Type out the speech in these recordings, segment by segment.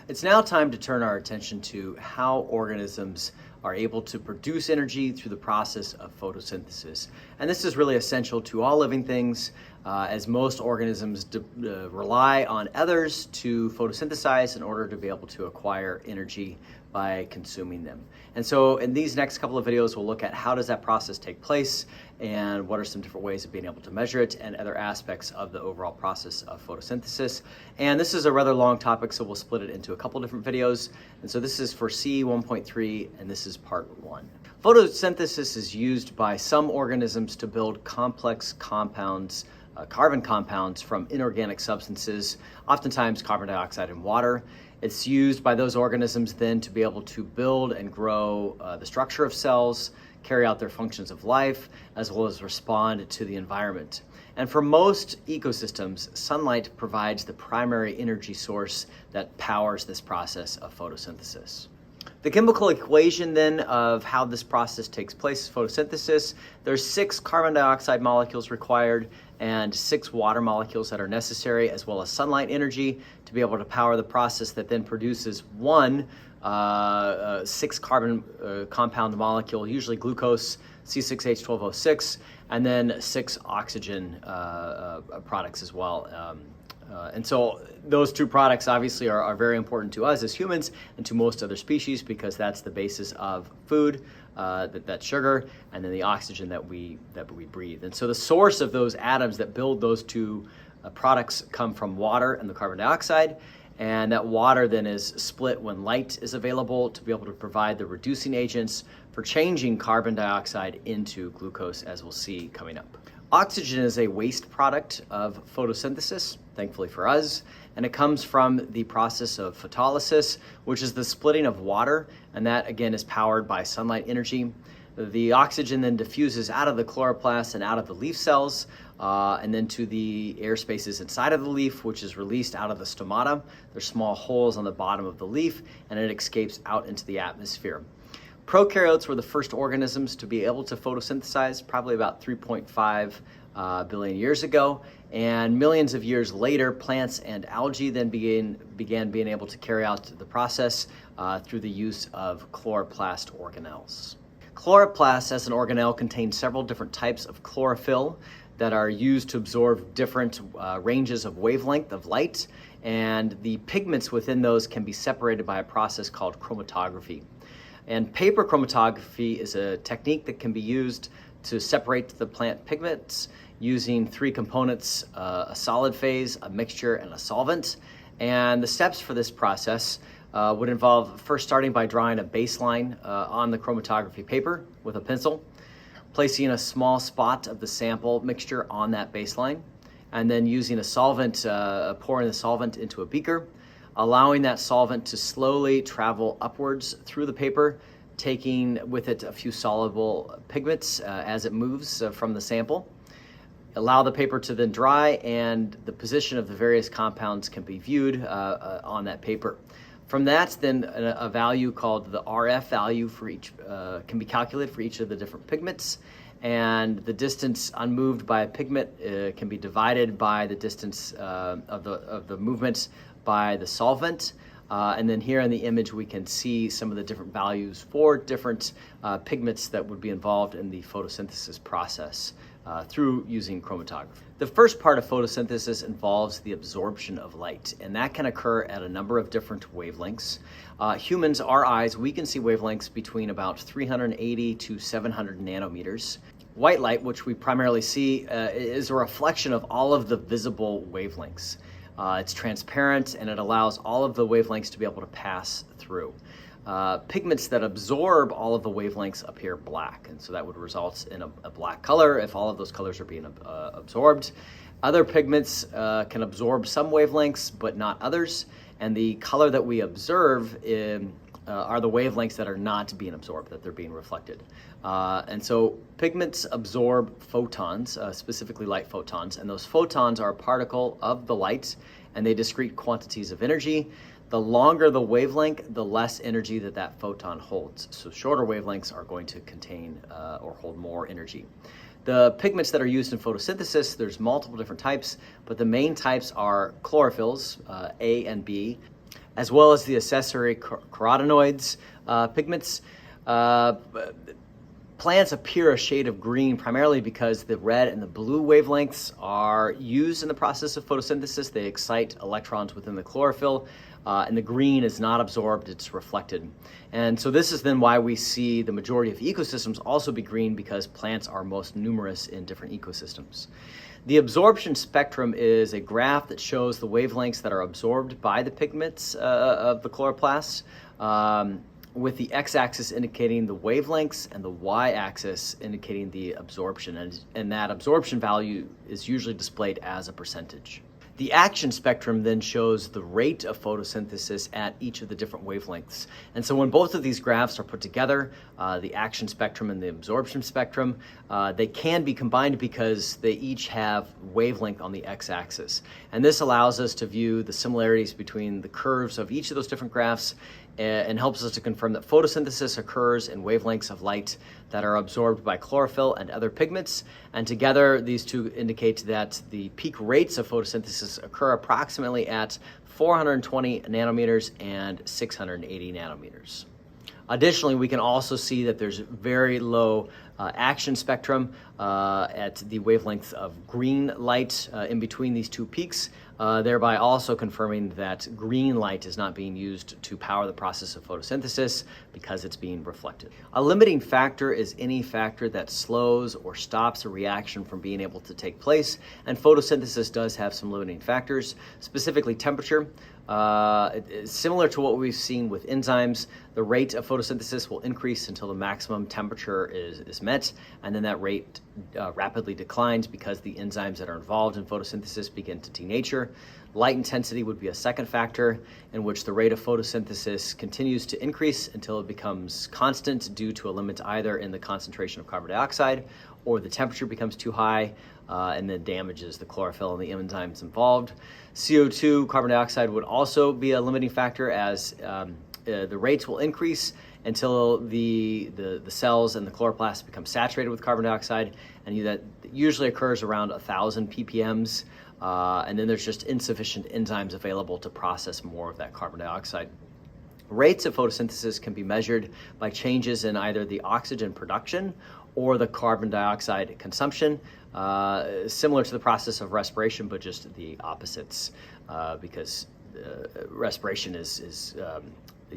It's now time to turn our attention to how organisms are able to produce energy through the process of photosynthesis. And this is really essential to all living things, as most organisms rely on others to photosynthesize in order to be able to acquire energy by consuming them. And so in these next couple of videos, we'll look at how does that process take place and what are some different ways of being able to measure it and other aspects of the overall process of photosynthesis. And this is a rather long topic, so we'll split it into a couple different videos. And so this is for C1.3, and this is part 1. Photosynthesis is used by some organisms to build complex compounds, carbon compounds from inorganic substances, oftentimes carbon dioxide and water. It's used by those organisms then to be able to build and grow the structure of cells, carry out their functions of life, as well as respond to the environment. And for most ecosystems, sunlight provides the primary energy source that powers this process of photosynthesis. The chemical equation then of how this process takes place is photosynthesis. There's 6 carbon dioxide molecules required and 6 water molecules that are necessary, as well as sunlight energy to be able to power the process that then produces one 6 carbon compound molecule, usually glucose, C6H12O6, and then 6 oxygen products as well. And so those 2 products obviously are very important to us as humans and to most other species, because that's the basis of food, that's sugar, and then the oxygen that we breathe. And so the source of those atoms that build those 2 products come from water and the carbon dioxide. And that water then is split when light is available to be able to provide the reducing agents for changing carbon dioxide into glucose, as we'll see coming up. Oxygen is a waste product of photosynthesis, thankfully for us, and it comes from the process of photolysis, which is the splitting of water, and that again is powered by sunlight energy. The oxygen then diffuses out of the chloroplast and out of the leaf cells, and then to the air spaces inside of the leaf, which is released out of the stomata. There's small holes on the bottom of the leaf, and it escapes out into the atmosphere. Prokaryotes were the first organisms to be able to photosynthesize, probably about 3.5 billion years ago. And millions of years later, plants and algae then began being able to carry out the process through the use of chloroplast organelles. Chloroplasts as an organelle contain several different types of chlorophyll that are used to absorb different ranges of wavelength of light, and the pigments within those can be separated by a process called chromatography. And paper chromatography is a technique that can be used to separate the plant pigments using 3 components, a solid phase, a mixture, and a solvent. And the steps for this process would involve first starting by drawing a baseline on the chromatography paper with a pencil, placing a small spot of the sample mixture on that baseline, and then using a solvent, pouring the solvent into a beaker, allowing that solvent to slowly travel upwards through the paper, taking with it a few soluble pigments as it moves from the sample. Allow the paper to then dry, and the position of the various compounds can be viewed on that paper. From that, then a value called the RF value for each can be calculated for each of the different pigments, and the distance unmoved by a pigment can be divided by the distance of the movements by the solvent. And then here in the image we can see some of the different values for different pigments that would be involved in the photosynthesis process through using chromatography. The first part of photosynthesis involves the absorption of light, and that can occur at a number of different wavelengths. Humans, our eyes, we can see wavelengths between about 380 to 700 nanometers. White light, which we primarily see, is a reflection of all of the visible wavelengths. It's transparent, and it allows all of the wavelengths to be able to pass through. Pigments that absorb all of the wavelengths appear black, and so that would result in a black color if all of those colors are being absorbed. Other pigments can absorb some wavelengths, but not others, and the color that we observe are the wavelengths that are not being absorbed, that they're being reflected. And so pigments absorb photons, specifically light photons, and those photons are a particle of the light, and they discrete quantities of energy. The longer the wavelength, the less energy that photon holds. So shorter wavelengths are going to contain or hold more energy. The pigments that are used in photosynthesis, there's multiple different types, but the main types are chlorophylls, A and B, as well as the accessory carotenoids pigments. Plants appear a shade of green primarily because the red and the blue wavelengths are used in the process of photosynthesis. They excite electrons within the chlorophyll, and the green is not absorbed, it's reflected. And so this is then why we see the majority of ecosystems also be green, because plants are most numerous in different ecosystems. The absorption spectrum is a graph that shows the wavelengths that are absorbed by the pigments of the chloroplasts, with the x-axis indicating the wavelengths and the y-axis indicating the absorption, and that absorption value is usually displayed as a percentage. The action spectrum then shows the rate of photosynthesis at each of the different wavelengths. And so when both of these graphs are put together, the action spectrum and the absorption spectrum, they can be combined because they each have wavelength on the x-axis. And this allows us to view the similarities between the curves of each of those different graphs, and helps us to confirm that photosynthesis occurs in wavelengths of light that are absorbed by chlorophyll and other pigments. And together, these two indicate that the peak rates of photosynthesis occur approximately at 420 nanometers and 680 nanometers. Additionally, we can also see that there's very low action spectrum at the wavelength of green light in between these two peaks, thereby also confirming that green light is not being used to power the process of photosynthesis because it's being reflected. A limiting factor is any factor that slows or stops a reaction from being able to take place, and photosynthesis does have some limiting factors, specifically temperature. Similar to what we've seen with enzymes, the rate of photosynthesis will increase until the maximum temperature is met, and then that rate rapidly declines because the enzymes that are involved in photosynthesis begin to denature. Light intensity would be a second factor in which the rate of photosynthesis continues to increase until it becomes constant due to a limit either in the concentration of carbon dioxide or the temperature becomes too high and then damages the chlorophyll and the enzymes involved. CO2, carbon dioxide, would also be a limiting factor as the rates will increase until the cells and the chloroplasts become saturated with carbon dioxide, and that usually occurs around 1,000 ppms, and then there's just insufficient enzymes available to process more of that carbon dioxide. Rates of photosynthesis can be measured by changes in either the oxygen production or the carbon dioxide consumption, similar to the process of respiration, but just the opposites, because respiration is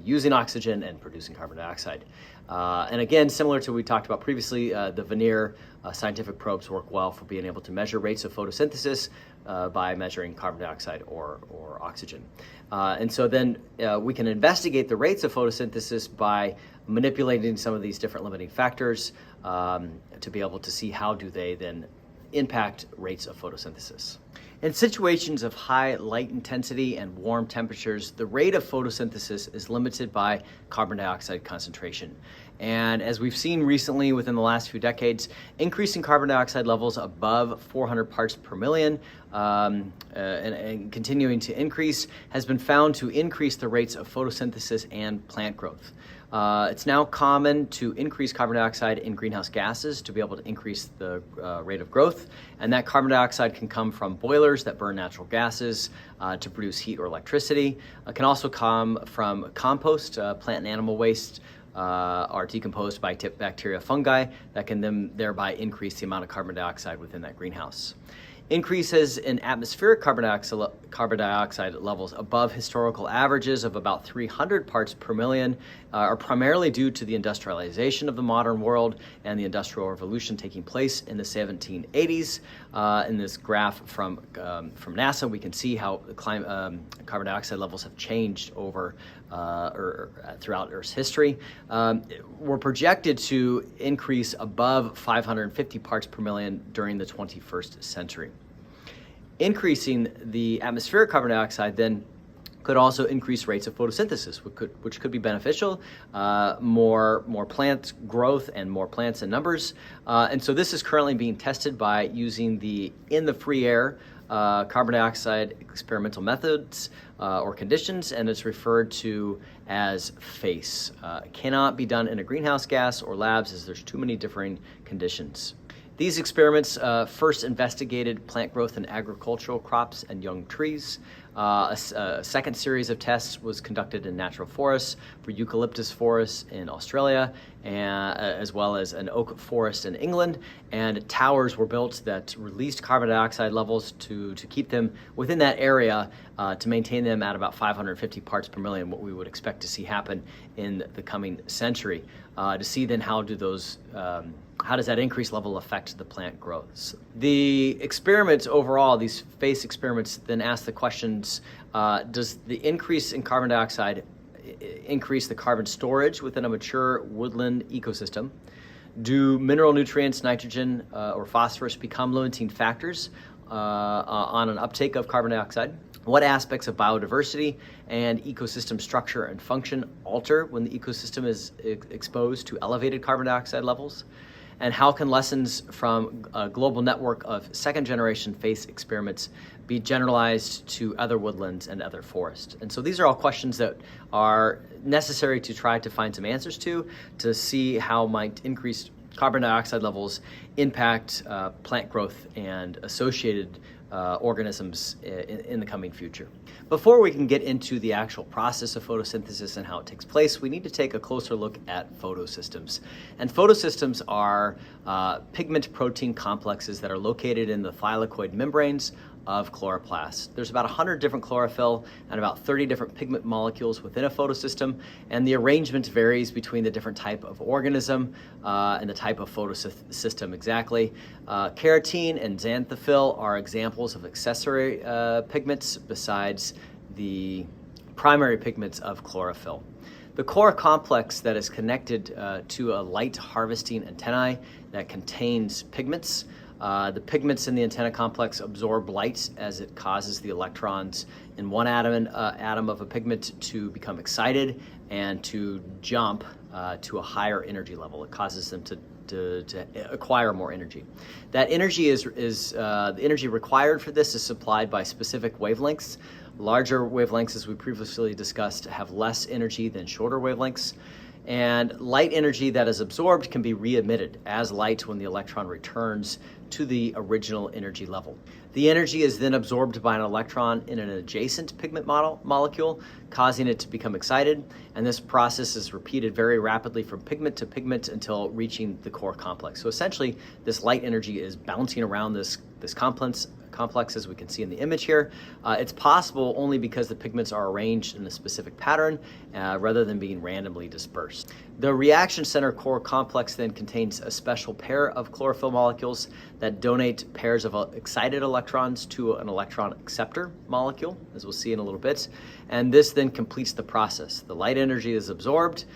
using oxygen and producing carbon dioxide. And again, similar to what we talked about previously, the veneer scientific probes work well for being able to measure rates of photosynthesis by measuring carbon dioxide or oxygen. And so then we can investigate the rates of photosynthesis by manipulating some of these different limiting factors to be able to see how do they then impact rates of photosynthesis. In situations of high light intensity and warm temperatures, the rate of photosynthesis is limited by carbon dioxide concentration. And as we've seen recently within the last few decades, increasing carbon dioxide levels above 400 parts per million and continuing to increase has been found to increase the rates of photosynthesis and plant growth. It's now common to increase carbon dioxide in greenhouse gases to be able to increase the rate of growth, and that carbon dioxide can come from boilers that burn natural gases to produce heat or electricity. It can also come from compost, plant and animal waste, are decomposed by bacteria, fungi that can then thereby increase the amount of carbon dioxide within that greenhouse. Increases in atmospheric carbon dioxide levels above historical averages of about 300 parts per million are primarily due to the industrialization of the modern world and the Industrial Revolution taking place in the 1780s. In this graph from NASA, we can see how the carbon dioxide levels have changed over throughout Earth's history. We're projected to increase above 550 parts per million during the 21st century. Increasing the atmospheric carbon dioxide then could also increase rates of photosynthesis, which could be beneficial, more plant growth and more plants in numbers. And so this is currently being tested by using the in the free air carbon dioxide experimental methods or conditions, and it's referred to as FACE. It cannot be done in a greenhouse gas or labs as there's too many differing conditions. These experiments first investigated plant growth in agricultural crops and young trees. A second series of tests was conducted in natural forests for eucalyptus forests in Australia, as well as an oak forest in England. And towers were built that released carbon dioxide levels to keep them within that area, to maintain them at about 550 parts per million, what we would expect to see happen in the coming century. To see then how does that increased level affect the plant growth? The experiments overall, these FACE experiments, then ask the questions, does the increase in carbon dioxide increase the carbon storage within a mature woodland ecosystem? Do mineral nutrients, nitrogen or phosphorus, become limiting factors on an uptake of carbon dioxide? What aspects of biodiversity and ecosystem structure and function alter when the ecosystem is exposed to elevated carbon dioxide levels? And how can lessons from a global network of second-generation FACE experiments be generalized to other woodlands and other forests? And so these are all questions that are necessary to try to find some answers to see how might increased carbon dioxide levels impact plant growth and associated organisms in the coming future. Before we can get into the actual process of photosynthesis and how it takes place, we need to take a closer look at photosystems. And photosystems are pigment protein complexes that are located in the thylakoid membranes of chloroplasts. There's about 100 different chlorophyll and about 30 different pigment molecules within a photosystem, and the arrangement varies between the different type of organism and the type of photosystem exactly. Keratin and xanthophyll are examples of accessory pigments besides the primary pigments of chlorophyll. The core complex that is connected to a light harvesting antennae that contains pigments. The pigments in the antenna complex absorb light as it causes the electrons in one atom of a pigment to become excited and to jump to a higher energy level. It causes them to acquire more energy. That energy the energy required for this is supplied by specific wavelengths. Larger wavelengths, as we previously discussed, have less energy than shorter wavelengths. And light energy that is absorbed can be re-emitted as light when the electron returns to the original energy level. The energy is then absorbed by an electron in an adjacent pigment molecule, causing it to become excited, and this process is repeated very rapidly from pigment to pigment until reaching the core complex. So essentially, this light energy is bouncing around this complex, as we can see in the image here. It's possible only because the pigments are arranged in a specific pattern rather than being randomly dispersed. The reaction center core complex then contains a special pair of chlorophyll molecules that donate pairs of excited electrons to an electron acceptor molecule, as we'll see in a little bit. And this then completes the process. The light energy is absorbed.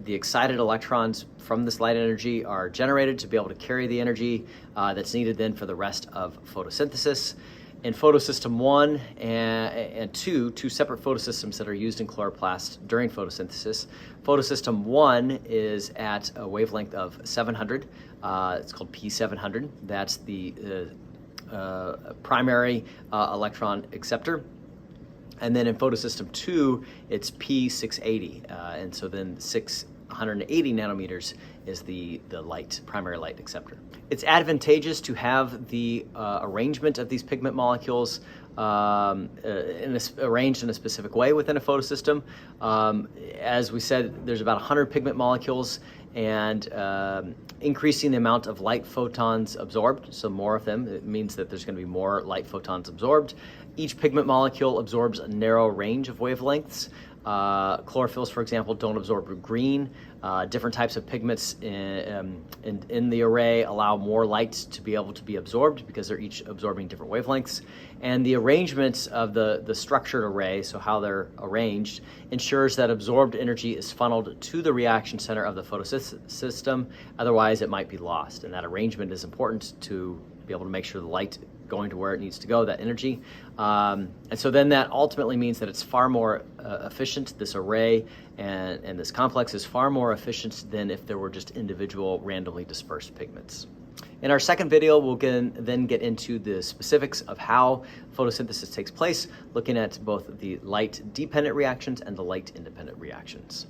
The excited electrons from this light energy are generated to be able to carry the energy that's needed then for the rest of photosynthesis. In photosystem 1 and 2 separate photosystems that are used in chloroplasts during photosynthesis. Photosystem 1 is at a wavelength of 700. It's called P700. That's the primary electron acceptor. And then in photosystem 2, it's P680. And so then 680 nanometers is the primary light acceptor. It's advantageous to have the arrangement of these pigment molecules arranged in a specific way within a photosystem. As we said, there's about 100 pigment molecules, and increasing the amount of light photons absorbed, so more of them, it means that there's going to be more light photons absorbed. Each pigment molecule absorbs a narrow range of wavelengths. Chlorophylls, for example, don't absorb green. Different types of pigments in the array allow more light to be able to be absorbed because they're each absorbing different wavelengths. And the arrangements of the structured array, so how they're arranged, ensures that absorbed energy is funneled to the reaction center of the photosystem. Otherwise, it might be lost. And that arrangement is important to be able to make sure the light going to where it needs to go, that energy. And so then that ultimately means that it's far more efficient. This array and this complex is far more efficient than if there were just individual randomly dispersed pigments. In our second video, we'll then get into the specifics of how photosynthesis takes place, looking at both the light-dependent reactions and the light-independent reactions.